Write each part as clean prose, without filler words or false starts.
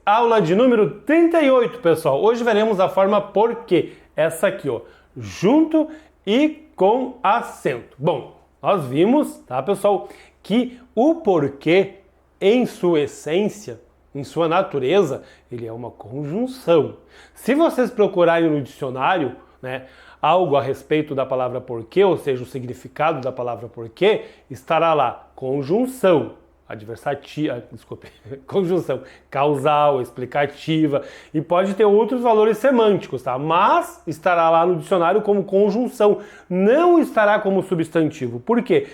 aula de número 38, pessoal. Hoje veremos a forma porquê, essa aqui, ó, junto e com acento. Bom, nós vimos, tá, pessoal, que o porquê, em sua essência, em sua natureza, ele é uma conjunção. Se vocês procurarem no dicionário, né, algo a respeito da palavra porquê, ou seja, o significado da palavra porquê, estará lá conjunção, adversativa, conjunção causal, explicativa, e pode ter outros valores semânticos, tá? Mas estará lá no dicionário como conjunção, não estará como substantivo. Por quê?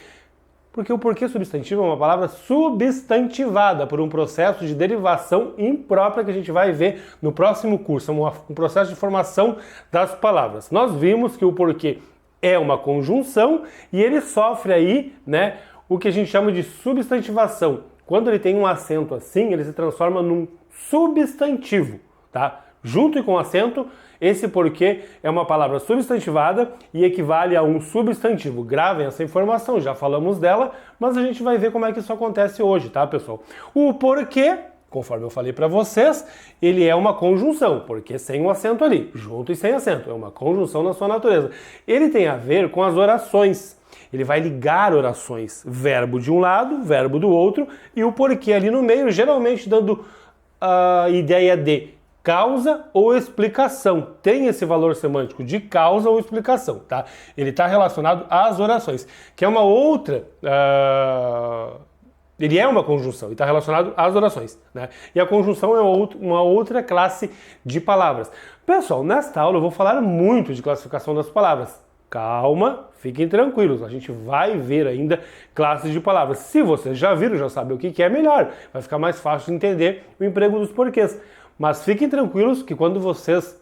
Porque o porquê substantivo é uma palavra substantivada por um processo de derivação imprópria que a gente vai ver no próximo curso, um processo de formação das palavras. Nós vimos que o porquê é uma conjunção e ele sofre aí, né, o que a gente chama de substantivação. Quando ele tem um acento assim, ele se transforma num substantivo, tá? Junto e com acento, esse porquê é uma palavra substantivada e equivale a um substantivo. Gravem essa informação, já falamos dela, mas a gente vai ver como é que isso acontece hoje, tá, pessoal? O porquê, conforme eu falei para vocês, ele é uma conjunção, porque sem um acento ali, junto e sem acento, é uma conjunção na sua natureza. Ele tem a ver com as orações. Ele vai ligar orações, verbo de um lado, verbo do outro, e o porquê ali no meio, geralmente dando a ideia de causa ou explicação. Tem esse valor semântico de causa ou explicação, tá? Ele está relacionado às orações, que é uma outra... Ele é uma conjunção e está relacionado às orações, né? E a conjunção é uma outra classe de palavras. Pessoal, nesta aula eu vou falar muito de classificação das palavras. Calma, fiquem tranquilos, a gente vai ver ainda classes de palavras. Se vocês já viram, já sabem o que é melhor, vai ficar mais fácil de entender o emprego dos porquês. Mas fiquem tranquilos que quando vocês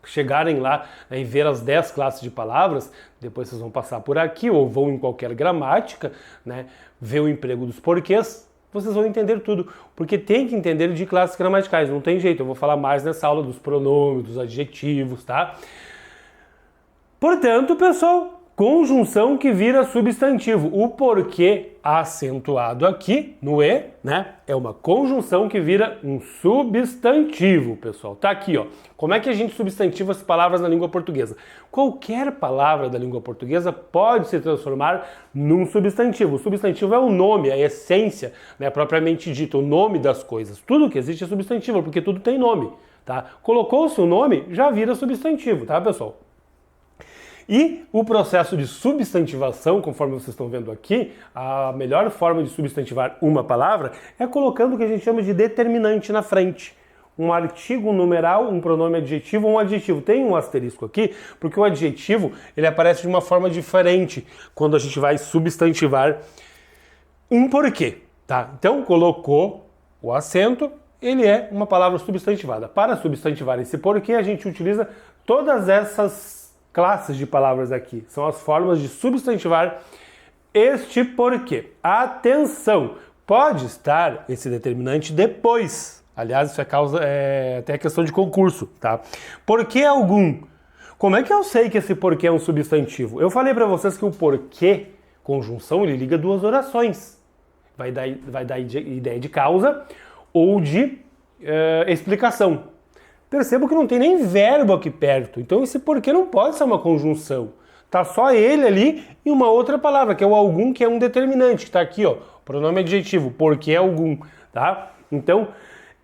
chegarem lá, né, e ver as 10 classes de palavras, depois vocês vão passar por aqui ou vão em qualquer gramática, né, ver o emprego dos porquês, vocês vão entender tudo, porque tem que entender de classes gramaticais, não tem jeito, eu vou falar mais nessa aula dos pronomes, dos adjetivos, tá? Portanto, pessoal, conjunção que vira substantivo. O porquê acentuado aqui no E, né, é uma conjunção que vira um substantivo, pessoal. Tá aqui, ó. Como é que a gente substantiva as palavras na língua portuguesa? Qualquer palavra da língua portuguesa pode se transformar num substantivo. O substantivo é o nome, a essência, né, propriamente dito, o nome das coisas. Tudo que existe é substantivo, porque tudo tem nome, tá? Colocou-se o nome, já vira substantivo, tá, pessoal? E o processo de substantivação, conforme vocês estão vendo aqui, a melhor forma de substantivar uma palavra é colocando o que a gente chama de determinante na frente. Um artigo, um numeral, um pronome adjetivo ou um adjetivo. Tem um asterisco aqui, porque o adjetivo ele aparece de uma forma diferente quando a gente vai substantivar um porquê, tá? Então, colocou o acento, ele é uma palavra substantivada. Para substantivar esse porquê, a gente utiliza todas essas classes de palavras aqui. São as formas de substantivar este porquê. Atenção! Pode estar esse determinante depois. Aliás, isso é até questão de concurso, tá? Porquê algum? Como é que eu sei que esse porquê é um substantivo? Eu falei para vocês que o porquê, conjunção, ele liga duas orações. Vai dar ideia de causa ou de explicação. Percebo que não tem nem verbo aqui perto, então esse porquê não pode ser uma conjunção. Tá só ele ali e uma outra palavra, que é o algum, que é um determinante, que tá aqui, ó, pronome adjetivo, porquê algum, tá? Então,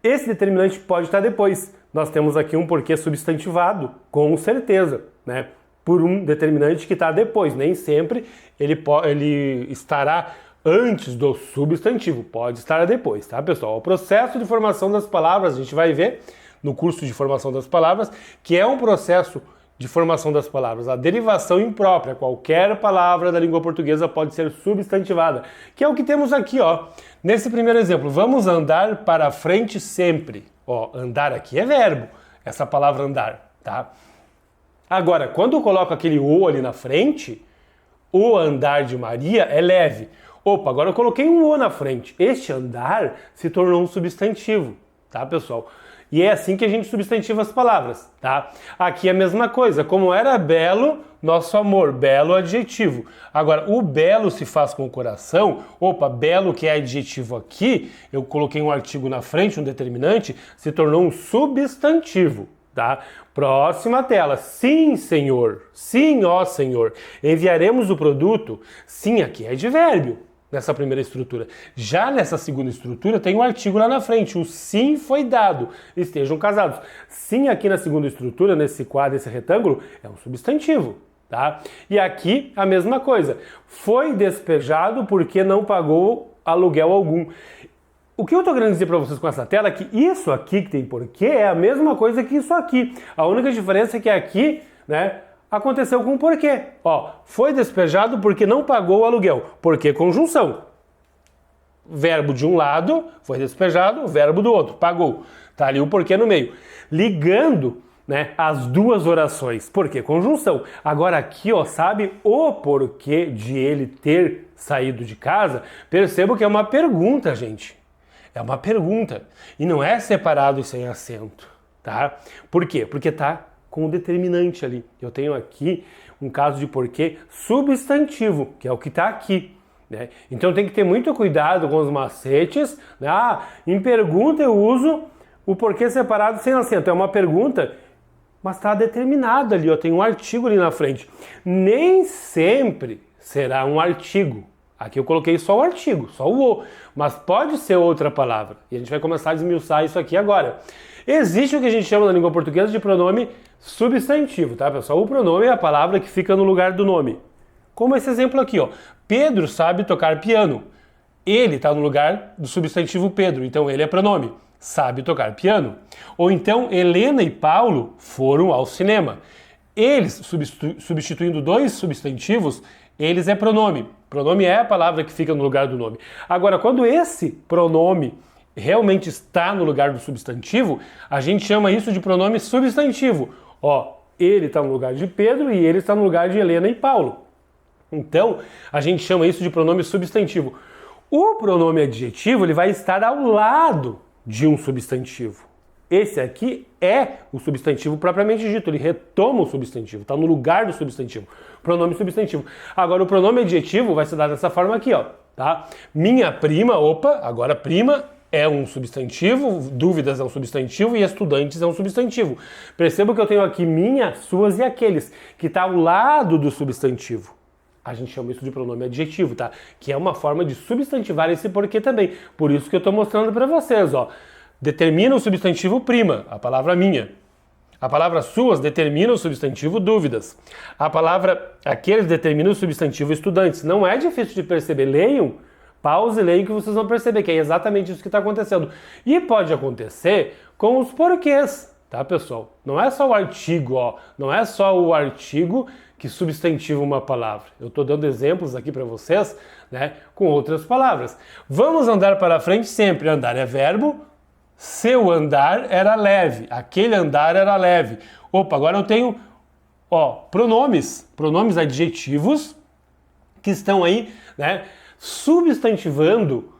esse determinante pode estar depois. Nós temos aqui um porquê substantivado, com certeza, né? Por um determinante que está depois, nem sempre ele estará antes do substantivo, pode estar depois, tá, pessoal? O processo de formação das palavras, a gente vai ver no curso de formação das palavras, que é um processo de formação das palavras, a derivação imprópria. Qualquer palavra da língua portuguesa pode ser substantivada, que é o que temos aqui, ó. Nesse primeiro exemplo, vamos andar para frente sempre. Ó, andar aqui é verbo, essa palavra andar, tá? Agora, quando eu coloco aquele o ali na frente, o andar de Maria é leve. Opa, agora eu coloquei um o na frente. Este andar se tornou um substantivo. tá, pessoal? E é assim que a gente substantiva as palavras, tá? Aqui é a mesma coisa, como era belo, nosso amor, belo adjetivo. Agora, o belo se faz com o coração, opa, belo que é adjetivo aqui, eu coloquei um artigo na frente, um determinante, se tornou um substantivo, tá? Próxima tela, sim, senhor, sim, ó senhor, enviaremos o produto, sim, aqui é advérbio. Nessa primeira estrutura. Já nessa segunda estrutura tem um artigo lá na frente, o sim foi dado, estejam casados. Sim aqui na segunda estrutura, nesse quadro, esse retângulo, é um substantivo, tá? E aqui a mesma coisa, foi despejado porque não pagou aluguel algum. O que eu estou querendo dizer para vocês com essa tela é que isso aqui que tem porquê é a mesma coisa que isso aqui. A única diferença é que aqui, né, aconteceu com o porquê. Ó, foi despejado porque não pagou o aluguel. Porquê conjunção. Verbo de um lado, foi despejado, verbo do outro, pagou. Tá ali o porquê no meio. Ligando, né, as duas orações. Porquê conjunção. Agora aqui, ó, sabe o porquê de ele ter saído de casa? Perceba que é uma pergunta, gente. É uma pergunta. E não é separado e sem acento, tá? Por quê? Porque tá com o determinante ali. Eu tenho aqui um caso de porquê substantivo, que é o que está aqui, né? Então tem que ter muito cuidado com os macetes, né? Em pergunta eu uso o porquê separado sem acento. É uma pergunta, mas está determinado ali, eu tenho um artigo ali na frente. Nem sempre será um artigo. Aqui eu coloquei só o artigo, só o, mas pode ser outra palavra. E a gente vai começar a desmiuçar isso aqui agora. Existe o que a gente chama na língua portuguesa de pronome substantivo, tá, pessoal? O pronome é a palavra que fica no lugar do nome. Como esse exemplo aqui, ó. Pedro sabe tocar piano. Ele está no lugar do substantivo Pedro, então ele é pronome. Sabe tocar piano. Ou então, Helena e Paulo foram ao cinema. Eles, substituindo dois substantivos, eles é pronome. Pronome é a palavra que fica no lugar do nome. Agora, quando esse pronome realmente está no lugar do substantivo, a gente chama isso de pronome substantivo. Ó, ele está no lugar de Pedro e ele está no lugar de Helena e Paulo. Então, a gente chama isso de pronome substantivo. O pronome adjetivo, ele vai estar ao lado de um substantivo. Esse aqui é o substantivo propriamente dito, ele retoma o substantivo, está no lugar do substantivo. Pronome substantivo. Agora, o pronome adjetivo vai se dar dessa forma aqui, ó, tá? Minha prima, opa, agora prima é um substantivo, dúvidas é um substantivo e estudantes é um substantivo. Perceba que eu tenho aqui minha, suas e aqueles, que está ao lado do substantivo. A gente chama isso de pronome adjetivo, tá? Que é uma forma de substantivar esse porquê também. Por isso que eu estou mostrando para vocês, ó. Determina o substantivo prima, a palavra minha. A palavra suas determina o substantivo dúvidas. A palavra aqueles determina o substantivo estudantes. Não é difícil de perceber. Leiam, pause e leiam que vocês vão perceber que é exatamente isso que está acontecendo. E pode acontecer com os porquês, tá, pessoal? Não é só o artigo, ó. Não é só o artigo que substantiva uma palavra. Eu estou dando exemplos aqui para vocês, né, com outras palavras. Vamos andar para frente sempre. Andar é verbo. Seu andar era leve, aquele andar era leve. Opa, agora eu tenho, ó, pronomes adjetivos que estão aí, né, substantivando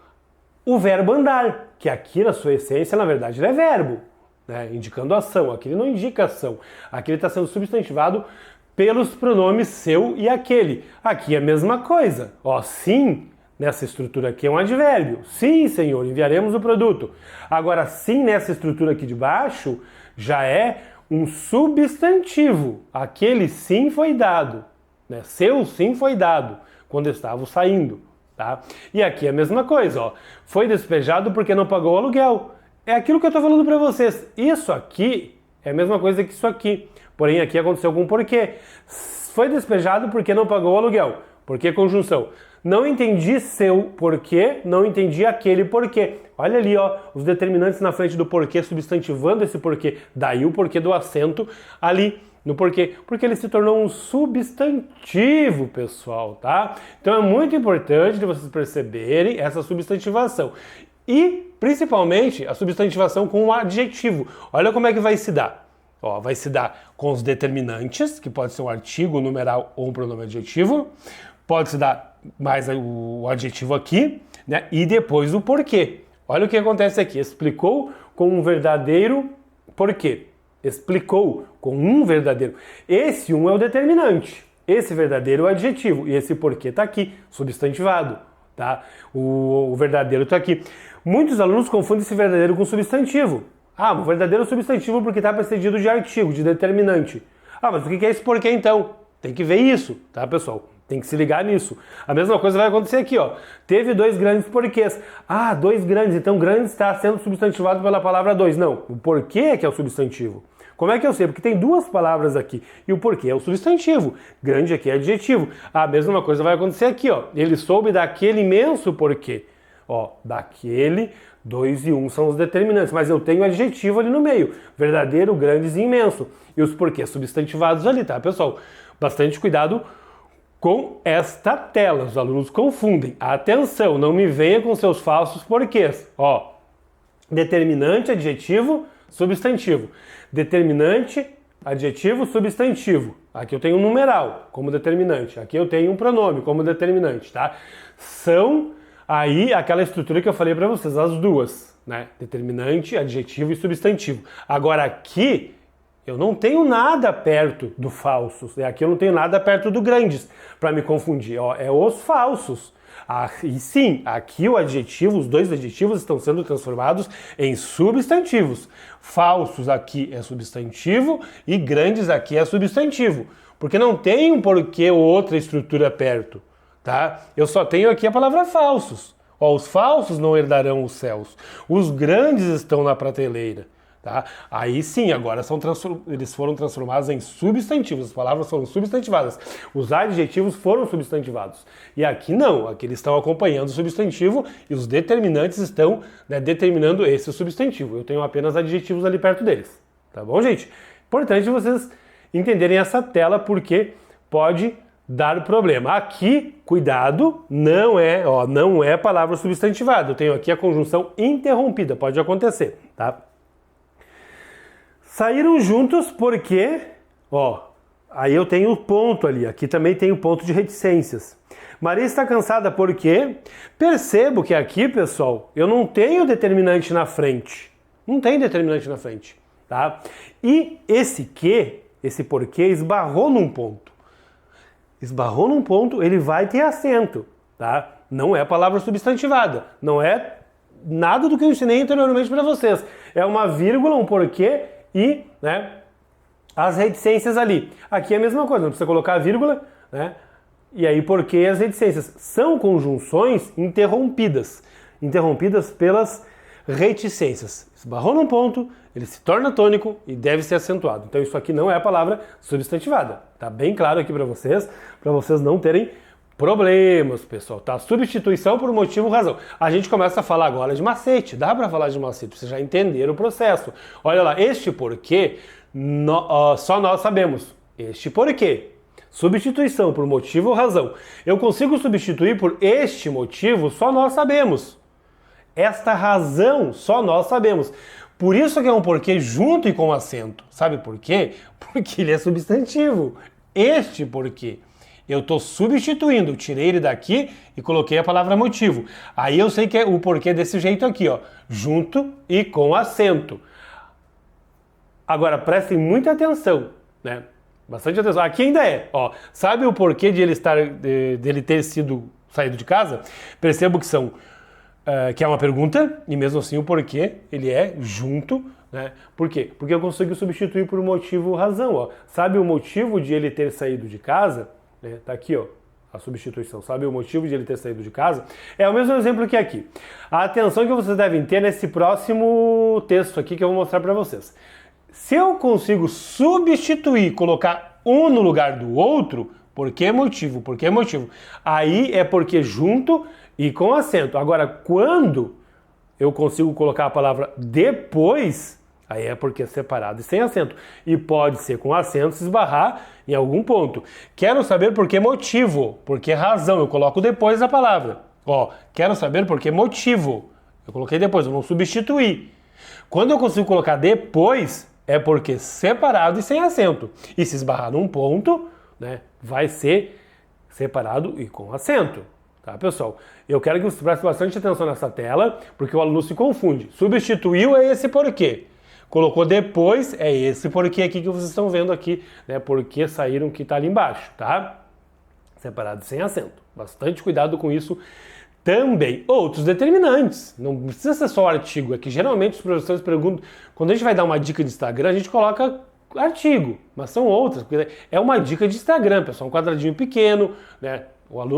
o verbo andar, que aqui na sua essência, na verdade, ele é verbo, né, indicando ação. Aqui ele não indica ação, aqui ele está sendo substantivado pelos pronomes seu e aquele. Aqui é a mesma coisa, ó, sim. Nessa estrutura aqui é um advérbio. Sim, senhor, enviaremos o produto. Agora, sim, nessa estrutura aqui de baixo, já é um substantivo. Aquele sim foi dado, né? Seu sim foi dado quando estavam saindo, tá? E aqui é a mesma coisa, ó. Foi despejado porque não pagou o aluguel. É aquilo que eu estou falando para vocês. Isso aqui é a mesma coisa que isso aqui. Porém, aqui aconteceu com um porquê. Foi despejado porque não pagou o aluguel. Porquê conjunção? Não entendi seu porquê, não entendi aquele porquê. Olha ali, ó, os determinantes na frente do porquê, substantivando esse porquê. Daí o porquê do acento ali no porquê. Porque ele se tornou um substantivo, pessoal, tá? Então é muito importante de vocês perceberem essa substantivação. E, principalmente, a substantivação com o adjetivo. Olha como é que vai se dar. Ó, vai se dar com os determinantes, que pode ser um artigo, um numeral ou um pronome adjetivo. Pode se dar mais o adjetivo aqui, né? E depois o porquê. Olha o que acontece aqui. Explicou com um verdadeiro porquê. Explicou com um verdadeiro. Esse um é o determinante. Esse verdadeiro é o adjetivo. E esse porquê está aqui, substantivado. Tá? O verdadeiro está aqui. Muitos alunos confundem esse verdadeiro com substantivo. Ah, o verdadeiro substantivo porque está precedido de artigo, de determinante. Ah, mas o que é esse porquê então? Tem que ver isso, tá, pessoal? Tem que se ligar nisso. A mesma coisa vai acontecer aqui, ó. Teve dois grandes porquês. Ah, dois grandes. Então, grandes está sendo substantivado pela palavra dois. Não, o porquê é que é o substantivo. Como é que eu sei? Porque tem duas palavras aqui. E o porquê é o substantivo. Grande aqui é adjetivo. A mesma coisa vai acontecer aqui, ó. Ele soube daquele imenso porquê. Ó, daquele, 2 e 1 são os determinantes. Mas eu tenho adjetivo ali no meio. Verdadeiro, grandes e imenso. E os porquês substantivados ali, tá, pessoal? Bastante cuidado com esta tela. Os alunos confundem. Atenção, não me venha com seus falsos porquês. Ó, determinante, adjetivo, substantivo. Determinante, adjetivo, substantivo. Aqui eu tenho um numeral como determinante. Aqui eu tenho um pronome como determinante, tá? São aí aquela estrutura que eu falei para vocês, as duas, né? Determinante, adjetivo e substantivo. Agora aqui eu não tenho nada perto do falsos. Aqui eu não tenho nada perto do grandes para me confundir. Ó, é os falsos. E sim, aqui o adjetivo, os dois adjetivos estão sendo transformados em substantivos. Falsos aqui é substantivo e grandes aqui é substantivo. Porque não tem um porquê ou outra estrutura perto, tá? Eu só tenho aqui a palavra falsos. Ó, os falsos não herdarão os céus. Os grandes estão na prateleira. Tá? Aí sim, agora eles foram transformados em substantivos, as palavras foram substantivadas, os adjetivos foram substantivados. E aqui não, aqui eles estão acompanhando o substantivo e os determinantes estão, né, determinando esse substantivo. Eu tenho apenas adjetivos ali perto deles. Tá bom, gente? Importante vocês entenderem essa tela porque pode dar problema. Aqui, cuidado, não é palavra substantivada. Eu tenho aqui a conjunção interrompida, pode acontecer, tá? Saíram juntos porque, ó, aí eu tenho o ponto ali, aqui também tem o ponto de reticências. Maria está cansada porque, percebo que aqui, pessoal, eu não tenho determinante na frente. Não tem determinante na frente, tá? E esse porquê esbarrou num ponto. Esbarrou num ponto, ele vai ter acento, tá? Não é palavra substantivada, não é nada do que eu ensinei anteriormente para vocês. É uma vírgula, um porquê e, né, as reticências ali. Aqui é a mesma coisa, não precisa colocar a vírgula, né? E aí porquê as reticências? São conjunções interrompidas pelas reticências. Esbarrou num ponto, ele se torna tônico e deve ser acentuado. Então isso aqui não é a palavra substantivada. Tá bem claro aqui para vocês não terem problemas, pessoal, tá? Substituição por motivo, razão. A gente começa a falar agora de macete. Dá para falar de macete, vocês já entenderam o processo. Olha lá, este porquê só nós sabemos. Este porquê. Substituição por motivo ou razão. Eu consigo substituir por este motivo, só nós sabemos. Esta razão, só nós sabemos. Por isso que é um porquê junto e com acento. Sabe por quê? Porque ele é substantivo. Este porquê. Eu estou substituindo, tirei ele daqui e coloquei a palavra motivo. Aí eu sei que é o porquê desse jeito aqui, ó, junto e com acento. Agora prestem muita atenção, né? Bastante atenção. Aqui ainda é, ó. Sabe o porquê de ele ter saído de casa? Percebo que é uma pergunta e mesmo assim o porquê ele é junto, né? Por quê? Porque eu consigo substituir por motivo razão, ó. Sabe o motivo de ele ter saído de casa? Tá aqui, ó, a substituição. Sabe o motivo de ele ter saído de casa? É o mesmo exemplo que aqui. A atenção que vocês devem ter nesse próximo texto aqui que eu vou mostrar para vocês. Se eu consigo substituir, colocar um no lugar do outro, por que motivo? Por que motivo? Aí é porque junto e com acento. Agora, quando eu consigo colocar a palavra depois, aí é porque é separado e sem acento. E pode ser com acento se esbarrar em algum ponto. Quero saber por que motivo, por que razão. Eu coloco depois da palavra. Ó, quero saber por que motivo. Eu coloquei depois, eu não substituí. Quando eu consigo colocar depois, é porque separado e sem acento. E se esbarrar num ponto, né, vai ser separado e com acento. tá, pessoal? Eu quero que você preste bastante atenção nessa tela, porque o aluno se confunde. Substituiu é esse porquê. Colocou depois é esse porquê aqui que vocês estão vendo aqui, né? Porque saíram que tá ali embaixo, tá? Separado sem acento. Bastante cuidado com isso também. Outros determinantes. Não precisa ser só o artigo. É que geralmente os professores perguntam, quando a gente vai dar uma dica de Instagram, a gente coloca artigo, mas são outras, porque é uma dica de Instagram, pessoal, um quadradinho pequeno, né?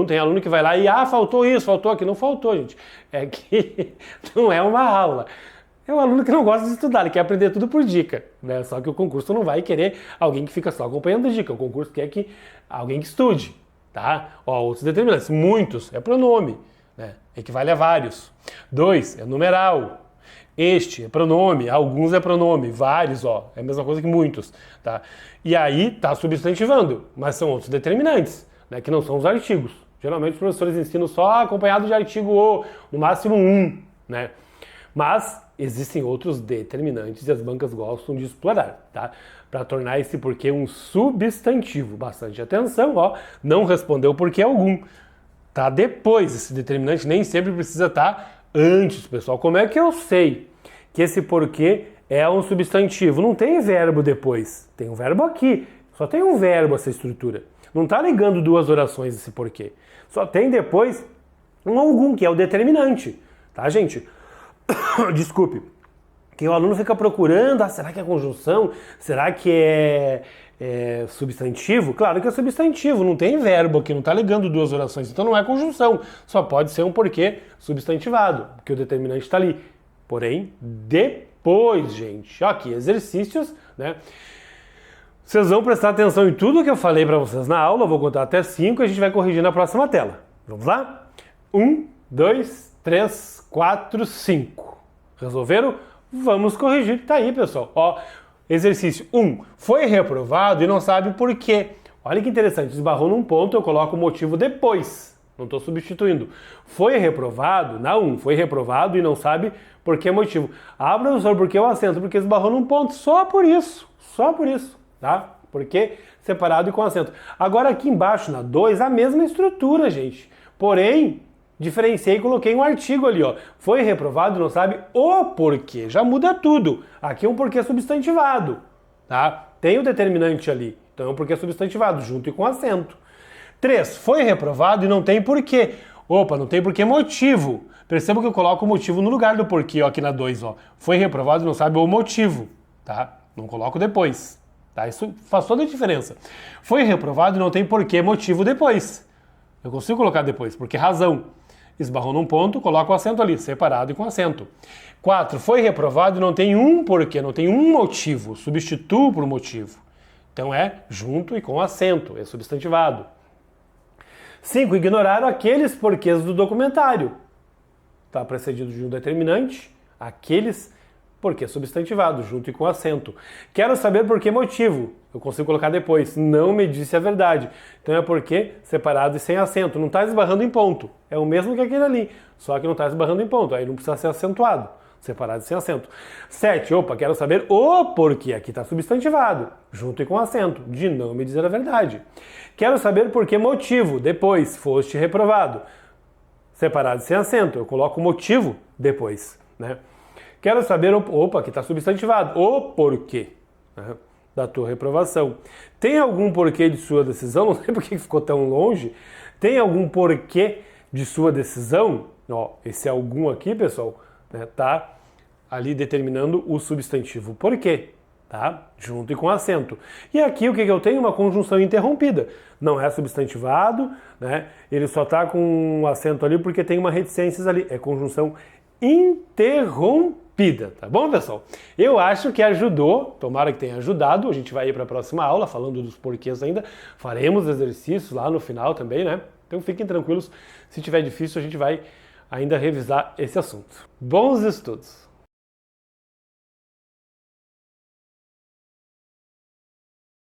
Tem aluno que vai lá e, faltou isso, faltou aquilo. Não faltou, gente. É que não é uma aula. É um aluno que não gosta de estudar, ele quer aprender tudo por dica, né? Só que o concurso não vai querer alguém que fica só acompanhando a dica. O concurso quer que alguém que estude, tá? Outros determinantes, muitos, é pronome, né? Equivale a vários. 2, é numeral. Este é pronome, alguns é pronome, vários, é a mesma coisa que muitos, tá? E aí tá substantivando, mas são outros determinantes, né, que não são os artigos. Geralmente os professores ensinam só acompanhado de artigo ou, no máximo um, né? Mas existem outros determinantes e as bancas gostam de explorar, tá? Para tornar esse porquê um substantivo. Bastante atenção, não respondeu porquê algum. Tá depois, esse determinante nem sempre precisa estar antes, pessoal. Como é que eu sei que esse porquê é um substantivo? Não tem verbo depois, tem um verbo aqui. Só tem um verbo essa estrutura. Não está ligando duas orações esse porquê. Só tem depois um algum, que é o determinante. Tá, gente? Desculpe. Que o aluno fica procurando, será que é conjunção? Será que é substantivo? Claro que é substantivo, não tem verbo aqui, não está ligando duas orações, então não é conjunção, só pode ser um porquê substantivado, porque o determinante está ali. Porém, depois, gente, aqui, exercícios, né? Vocês vão prestar atenção em tudo que eu falei para vocês na aula, eu vou contar até 5 e a gente vai corrigir na próxima tela. Vamos lá? 1, 2, 3, 4, 5. Resolveram? Vamos corrigir. Tá aí, pessoal. Exercício 1. Foi reprovado e não sabe por quê. Olha que interessante. Esbarrou num ponto, eu coloco o motivo depois. Não estou substituindo. Foi reprovado, na 1. Foi reprovado e não sabe por que motivo. Professor, por que o acento? Porque esbarrou num ponto. Só por isso. Só por isso. Tá? Porque separado e com acento. Agora aqui embaixo, na 2, a mesma estrutura, gente. Porém, diferenciei e coloquei um artigo ali, Foi reprovado e não sabe o porquê. Já muda tudo. Aqui é um porquê substantivado, tá? Tem o determinante ali. Então é um porquê substantivado, junto e com acento. 3. Foi reprovado e não tem porquê. Não tem porquê motivo. Perceba que eu coloco o motivo no lugar do porquê, aqui na 2, Foi reprovado e não sabe o motivo, tá? Não coloco depois. Tá? Isso faz toda a diferença. Foi reprovado e não tem porquê motivo depois. Eu consigo colocar depois, porque razão. Esbarrou num ponto, coloca o acento ali, separado e com acento. 4. Foi reprovado e não tem um porquê, não tem um motivo. Substituo por motivo. Então é junto e com acento, é substantivado. 5. Ignoraram aqueles porquês do documentário. Está precedido de um determinante, aqueles porque substantivado, junto e com acento. Quero saber por que motivo. Eu consigo colocar depois. Não me disse a verdade. Então é porque separado e sem acento. Não está esbarrando em ponto. É o mesmo que aquele ali. Só que não está esbarrando em ponto. Aí não precisa ser acentuado. Separado e sem acento. 7. Quero saber o porquê. Aqui está substantivado. Junto e com acento. De não me dizer a verdade. Quero saber por que motivo. Depois. Foste reprovado. Separado e sem acento. Eu coloco o motivo depois, né? Quero saber, aqui está substantivado, o porquê, né, da tua reprovação. Tem algum porquê de sua decisão? Não sei por que ficou tão longe. Tem algum porquê de sua decisão? Esse algum aqui, pessoal, né, tá ali determinando o substantivo porquê, tá? Junto e com acento. E aqui o que eu tenho? Uma conjunção interrompida. Não é substantivado, né? Ele só tá com um acento ali porque tem uma reticências ali. É conjunção interrompida, tá bom, pessoal? Eu acho que ajudou, tomara que tenha ajudado. A gente vai ir para a próxima aula falando dos porquês ainda. Faremos exercícios lá no final também, né? Então fiquem tranquilos, se tiver difícil a gente vai ainda revisar esse assunto. Bons estudos!